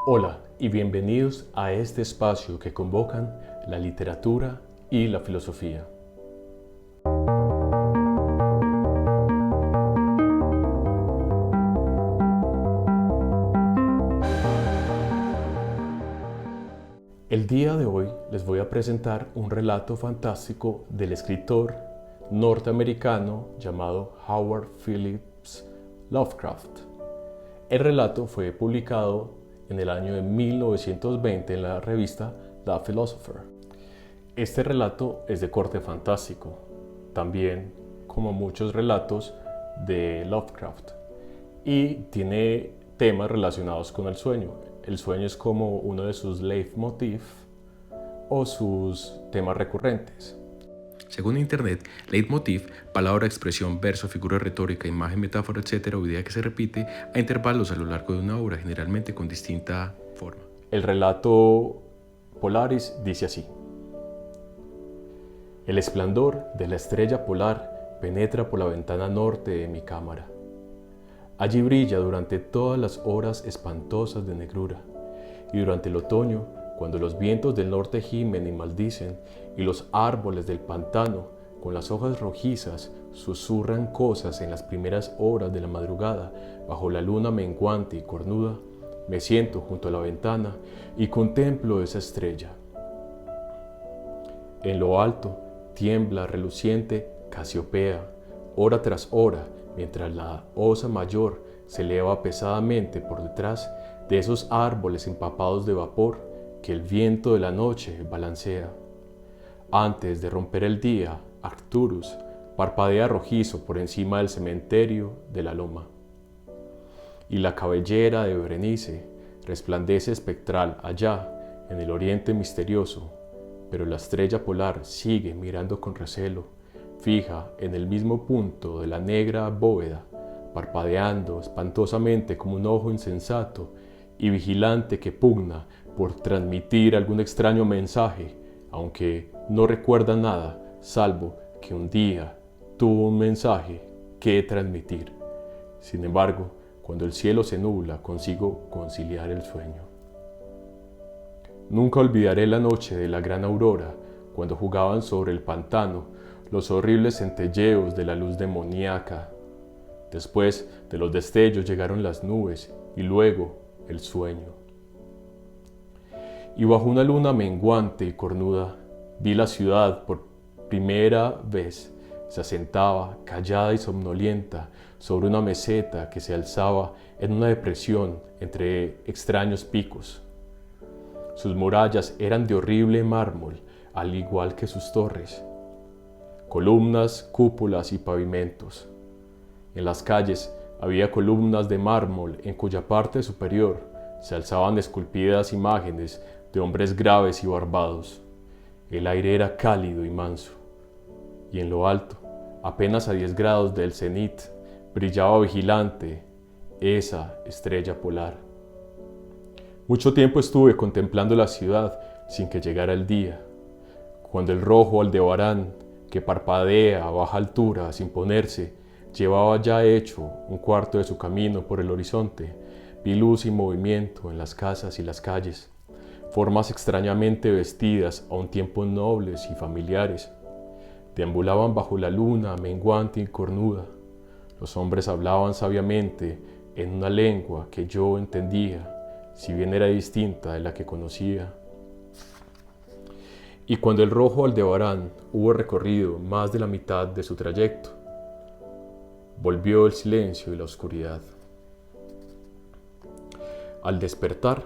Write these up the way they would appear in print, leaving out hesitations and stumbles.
Hola y bienvenidos a este espacio que convocan la literatura y la filosofía. El día de hoy les voy a presentar un relato fantástico del escritor norteamericano llamado Howard Phillips Lovecraft. El relato fue publicado en el año de 1920 en la revista The Philosopher. Este relato es de corte fantástico, también como muchos relatos de Lovecraft, y tiene temas relacionados con el sueño. El sueño es como uno de sus leitmotiv o sus temas recurrentes. Según Internet, leitmotiv, palabra, expresión, verso, figura retórica, imagen, metáfora, etc. o idea que se repite a intervalos a lo largo de una obra, generalmente con distinta forma. El relato Polaris dice así: el esplendor de la estrella polar penetra por la ventana norte de mi cámara. Allí brilla durante todas las horas espantosas de negrura, y durante el otoño, cuando los vientos del norte gimen y maldicen, y los árboles del pantano, con las hojas rojizas, susurran cosas en las primeras horas de la madrugada, bajo la luna menguante y cornuda, me siento junto a la ventana y contemplo esa estrella. En lo alto tiembla reluciente Casiopea, hora tras hora, mientras la osa mayor se eleva pesadamente por detrás de esos árboles empapados de vapor que el viento de la noche balancea. Antes de romper el día, Arcturus parpadea rojizo por encima del cementerio de la loma. Y la cabellera de Berenice resplandece espectral allá, en el oriente misterioso, pero la estrella polar sigue mirando con recelo, fija en el mismo punto de la negra bóveda, parpadeando espantosamente como un ojo insensato y vigilante que pugna por transmitir algún extraño mensaje, aunque no recuerda nada, salvo que un día tuvo un mensaje que transmitir. Sin embargo, cuando el cielo se nubla, consigo conciliar el sueño. Nunca olvidaré la noche de la gran aurora, cuando jugaban sobre el pantano los horribles centelleos de la luz demoníaca. Después de los destellos llegaron las nubes y luego el sueño. Y bajo una luna menguante y cornuda, vi la ciudad por primera vez. Se asentaba, callada y somnolienta, sobre una meseta que se alzaba en una depresión entre extraños picos. Sus murallas eran de horrible mármol, al igual que sus torres, columnas, cúpulas y pavimentos. En las calles había columnas de mármol en cuya parte superior se alzaban esculpidas imágenes de hombres graves y barbados. El aire era cálido y manso, y en lo alto, apenas a 10 grados del cenit, brillaba vigilante esa estrella polar. Mucho tiempo estuve contemplando la ciudad sin que llegara el día. Cuando el rojo Aldebarán, que parpadea a baja altura sin ponerse, llevaba ya hecho un cuarto de su camino por el horizonte, vi luz y movimiento en las casas y las calles, formas extrañamente vestidas a un tiempo nobles y familiares. Deambulaban bajo la luna menguante y cornuda. Los hombres hablaban sabiamente en una lengua que yo entendía, si bien era distinta de la que conocía. Y cuando el rojo Aldebarán hubo recorrido más de la mitad de su trayecto, volvió el silencio y la oscuridad. Al despertar,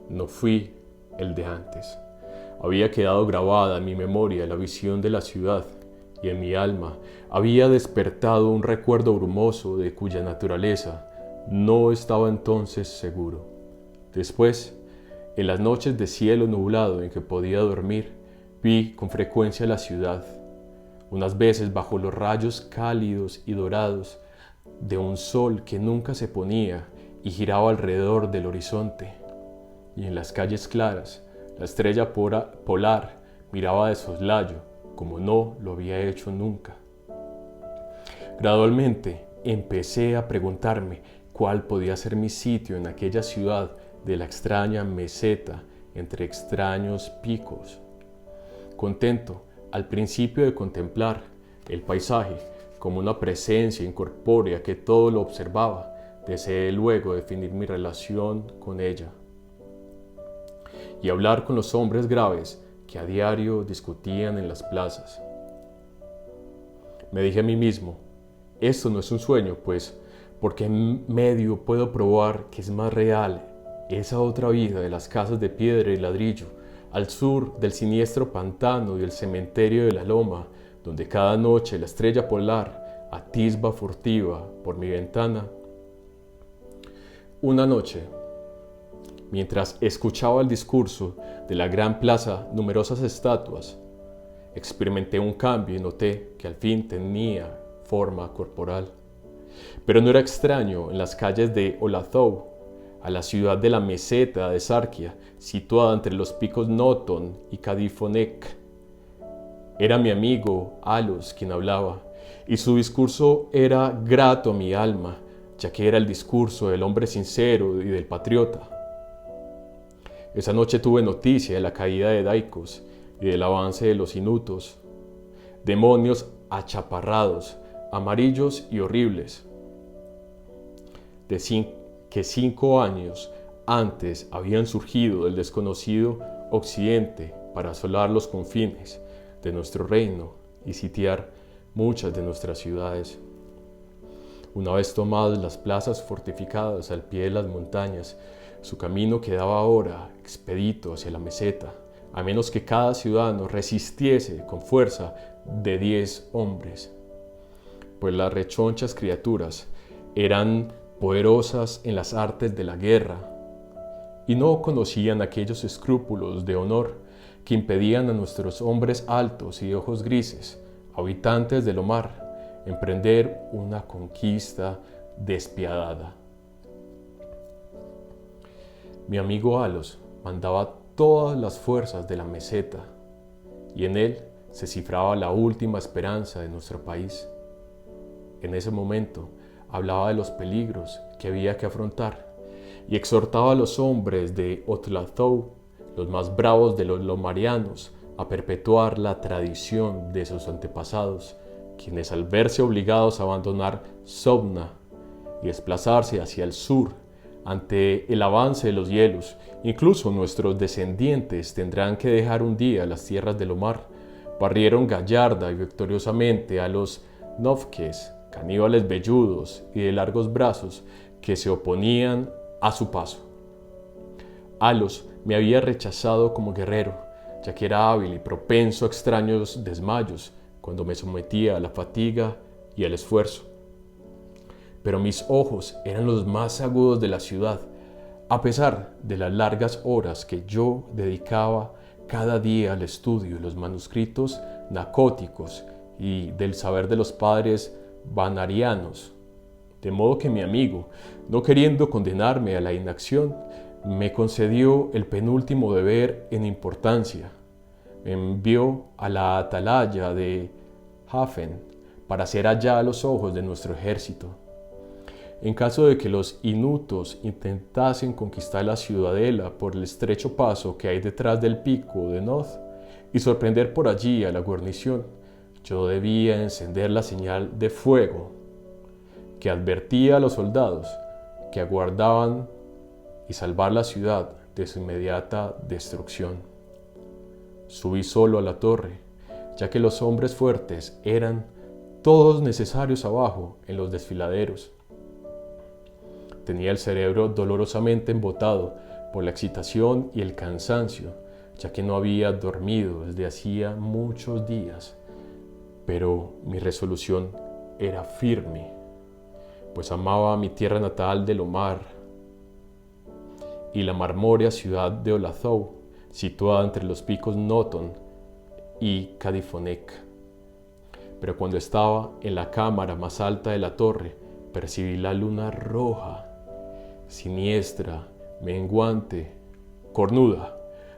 no fui el de antes. Había quedado grabada en mi memoria la visión de la ciudad, y en mi alma había despertado un recuerdo brumoso de cuya naturaleza no estaba entonces seguro. Después, en las noches de cielo nublado en que podía dormir, vi con frecuencia la ciudad, unas veces bajo los rayos cálidos y dorados de un sol que nunca se ponía y giraba alrededor del horizonte, y en las calles claras la estrella polar miraba de soslayo como no lo había hecho nunca. Gradualmente empecé a preguntarme cuál podía ser mi sitio en aquella ciudad de la extraña meseta entre extraños picos. Contento al principio de contemplar el paisaje como una presencia incorpórea que todo lo observaba, deseé luego definir mi relación con ella y hablar con los hombres graves que a diario discutían en las plazas. Me dije a mí mismo, esto no es un sueño, pues, porque en medio puedo probar que es más real esa otra vida de las casas de piedra y ladrillo, al sur del siniestro pantano y el cementerio de la loma, donde cada noche la estrella polar atisba furtiva por mi ventana. Una noche, mientras escuchaba el discurso de la gran plaza, numerosas estatuas, experimenté un cambio y noté que al fin tenía forma corporal. Pero no era extraño en las calles de Olathoe, a la ciudad de la meseta de Sarkia, situada entre los picos Noton y Cadifonec. Era mi amigo Alos quien hablaba, y su discurso era grato a mi alma, ya que era el discurso del hombre sincero y del patriota. Esa noche tuve noticia de la caída de Daikos y del avance de los inutos, demonios achaparrados, amarillos y horribles, que 5 años antes habían surgido del desconocido occidente para asolar los confines de nuestro reino y sitiar muchas de nuestras ciudades. Una vez tomadas las plazas fortificadas al pie de las montañas, su camino quedaba ahora expedito hacia la meseta, a menos que cada ciudadano resistiese con fuerza de 10 hombres, pues las rechonchas criaturas eran poderosas en las artes de la guerra y no conocían aquellos escrúpulos de honor que impedían a nuestros hombres altos y de ojos grises, habitantes del mar, emprender una conquista despiadada. Mi amigo Alos mandaba todas las fuerzas de la meseta y en él se cifraba la última esperanza de nuestro país. En ese momento hablaba de los peligros que había que afrontar y exhortaba a los hombres de Olathoe, los más bravos de los lomarianos, a perpetuar la tradición de sus antepasados, quienes al verse obligados a abandonar Sobna y desplazarse hacia el sur ante el avance de los hielos, incluso nuestros descendientes tendrán que dejar un día las tierras del Omar, barrieron gallarda y victoriosamente a los Novques, caníbales velludos y de largos brazos que se oponían a su paso. Alos me había rechazado como guerrero, ya que era hábil y propenso a extraños desmayos cuando me sometía a la fatiga y al esfuerzo. Pero mis ojos eran los más agudos de la ciudad, a pesar de las largas horas que yo dedicaba cada día al estudio de los manuscritos nacóticos y del saber de los padres vanarianos. De modo que mi amigo, no queriendo condenarme a la inacción, me concedió el penúltimo deber en importancia. Me envió a la atalaya de Hafen para ser allá a los ojos de nuestro ejército. En caso de que los inutos intentasen conquistar la ciudadela por el estrecho paso que hay detrás del pico de Noth y sorprender por allí a la guarnición, yo debía encender la señal de fuego que advertía a los soldados que aguardaban y salvar la ciudad de su inmediata destrucción. Subí solo a la torre, ya que los hombres fuertes eran todos necesarios abajo en los desfiladeros. Tenía el cerebro dolorosamente embotado por la excitación y el cansancio, ya que no había dormido desde hacía muchos días, pero mi resolución era firme, pues amaba mi tierra natal del Omar y la marmórea ciudad de Olathoe, situada entre los picos Noton y Cadifonec. Pero cuando estaba en la cámara más alta de la torre, percibí la luna roja, siniestra, menguante, cornuda,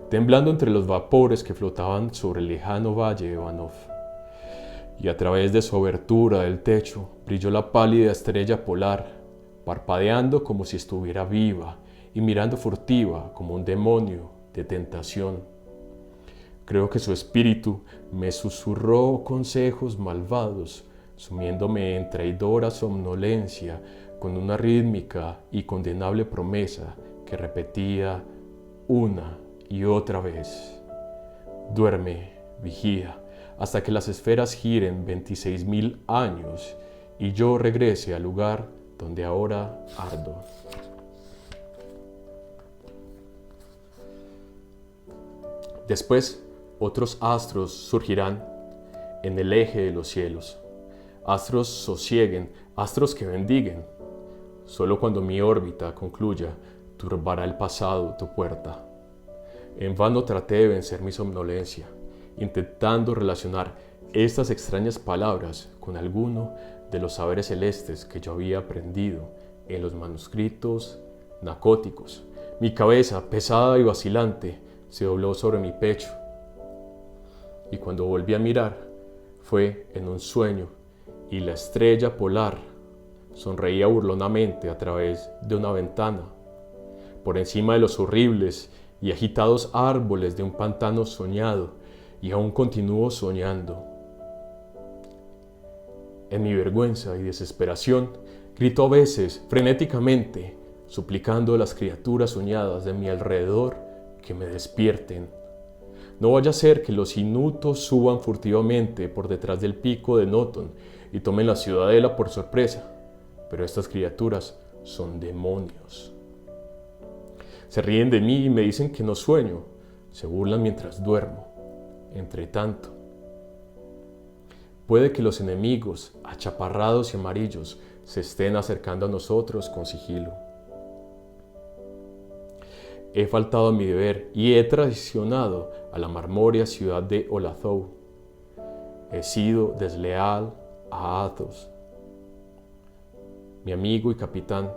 temblando entre los vapores que flotaban sobre el lejano valle de Banov. Y a través de su abertura del techo brilló la pálida estrella polar, parpadeando como si estuviera viva y mirando furtiva como un demonio de tentación. Creo que su espíritu me susurró consejos malvados, sumiéndome en traidora somnolencia con una rítmica y condenable promesa que repetía una y otra vez. Duerme, vigía, hasta que las esferas giren 26.000 años y yo regrese al lugar donde ahora ardo. Después, otros astros surgirán en el eje de los cielos. Astros sosieguen, astros que bendiguen. Solo cuando mi órbita concluya, turbará el pasado tu puerta. En vano traté de vencer mi somnolencia, intentando relacionar estas extrañas palabras con alguno de los saberes celestes que yo había aprendido en los manuscritos nacóticos. Mi cabeza, pesada y vacilante, se dobló sobre mi pecho. Y cuando volví a mirar, fue en un sueño, y la estrella polar sonreía burlonamente a través de una ventana. Por encima de los horribles y agitados árboles de un pantano soñado, y aún continúo soñando. En mi vergüenza y desesperación, grito a veces frenéticamente, suplicando a las criaturas soñadas de mi alrededor que me despierten. No vaya a ser que los inutos suban furtivamente por detrás del pico de Noton y tomen la ciudadela por sorpresa, pero estas criaturas son demonios. Se ríen de mí y me dicen que no sueño, se burlan mientras duermo. Entre tanto, puede que los enemigos, achaparrados y amarillos, se estén acercando a nosotros con sigilo. He faltado a mi deber y he traicionado a la marmórea ciudad de Olathou. He sido desleal a Athos, mi amigo y capitán.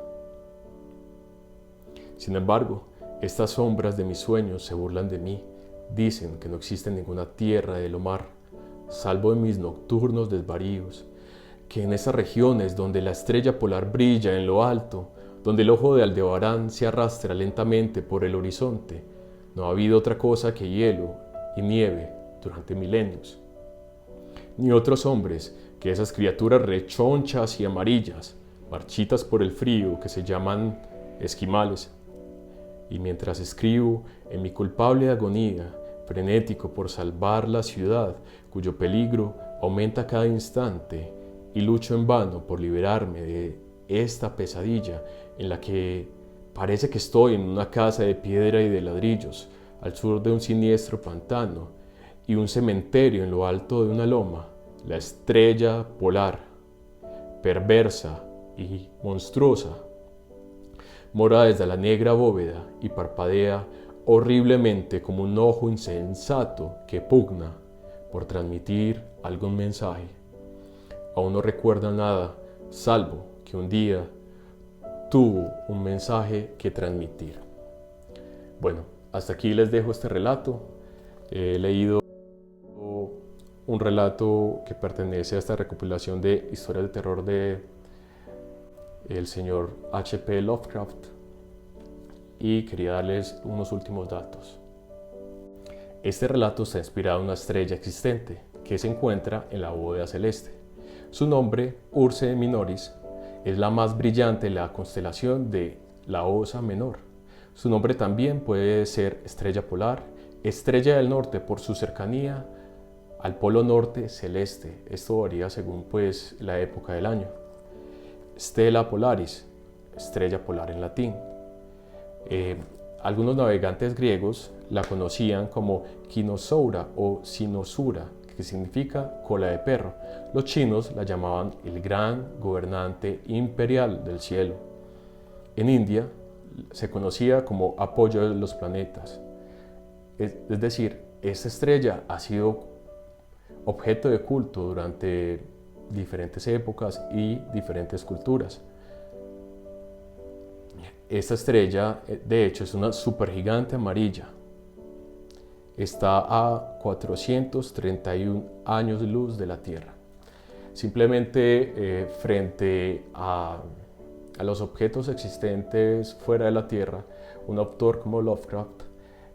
Sin embargo, estas sombras de mis sueños se burlan de mí. Dicen que no existe ninguna tierra de lo mar, salvo en mis nocturnos desvaríos, que en esas regiones donde la estrella polar brilla en lo alto, donde el ojo de Aldebarán se arrastra lentamente por el horizonte, no ha habido otra cosa que hielo y nieve durante milenios. Ni otros hombres que esas criaturas rechonchas y amarillas, marchitas por el frío, que se llaman esquimales. Y mientras escribo en mi culpable agonía, frenético por salvar la ciudad, cuyo peligro aumenta cada instante, y lucho en vano por liberarme de esta pesadilla en la que parece que estoy en una casa de piedra y de ladrillos, al sur de un siniestro pantano y un cementerio en lo alto de una loma, la estrella polar, perversa y monstruosa, mora desde la negra bóveda y parpadea horriblemente como un ojo insensato que pugna por transmitir algún mensaje. Aún no recuerda nada, salvo que un día tuvo un mensaje que transmitir. Bueno, hasta aquí les dejo este relato. He leído un relato que pertenece a esta recopilación de historias de terror de el señor H.P. Lovecraft y quería darles unos últimos datos. Este relato está inspirado en una estrella existente que se encuentra en la bóveda celeste. Su nombre, Ursae Minoris, es la más brillante de la constelación de la Osa Menor. Su nombre también puede ser estrella polar, estrella del norte por su cercanía al polo norte celeste. Esto varía según la época del año. Stella Polaris, estrella polar en latín. Algunos navegantes griegos la conocían como Kinosaura o Sinosura, que significa cola de perro. Los chinos la llamaban el gran gobernante imperial del cielo. En India se conocía como apoyo de los planetas. Es decir, esta estrella ha sido objeto de culto durante diferentes épocas y diferentes culturas. Esta estrella, de hecho, es una supergigante amarilla. Está a 431 años luz de la Tierra. Simplemente frente a los objetos existentes fuera de la Tierra, un autor como Lovecraft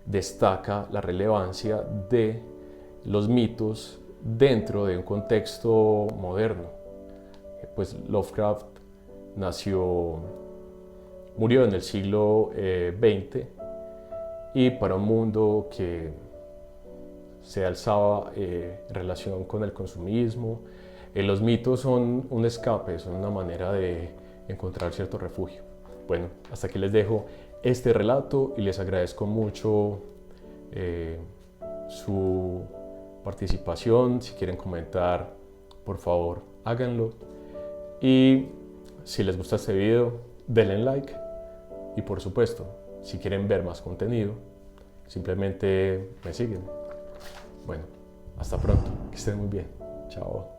destaca la relevancia de los mitos dentro de un contexto moderno. Pues Lovecraft murió en el siglo XX, y para un mundo que se alzaba en relación con el consumismo, los mitos son un escape, son una manera de encontrar cierto refugio. Bueno, hasta aquí les dejo este relato y les agradezco mucho su participación. Si quieren comentar, por favor, háganlo. Y si les gusta este video, denle like. Y por supuesto, si quieren ver más contenido, simplemente me siguen. Bueno, hasta pronto, que estén muy bien. Chao.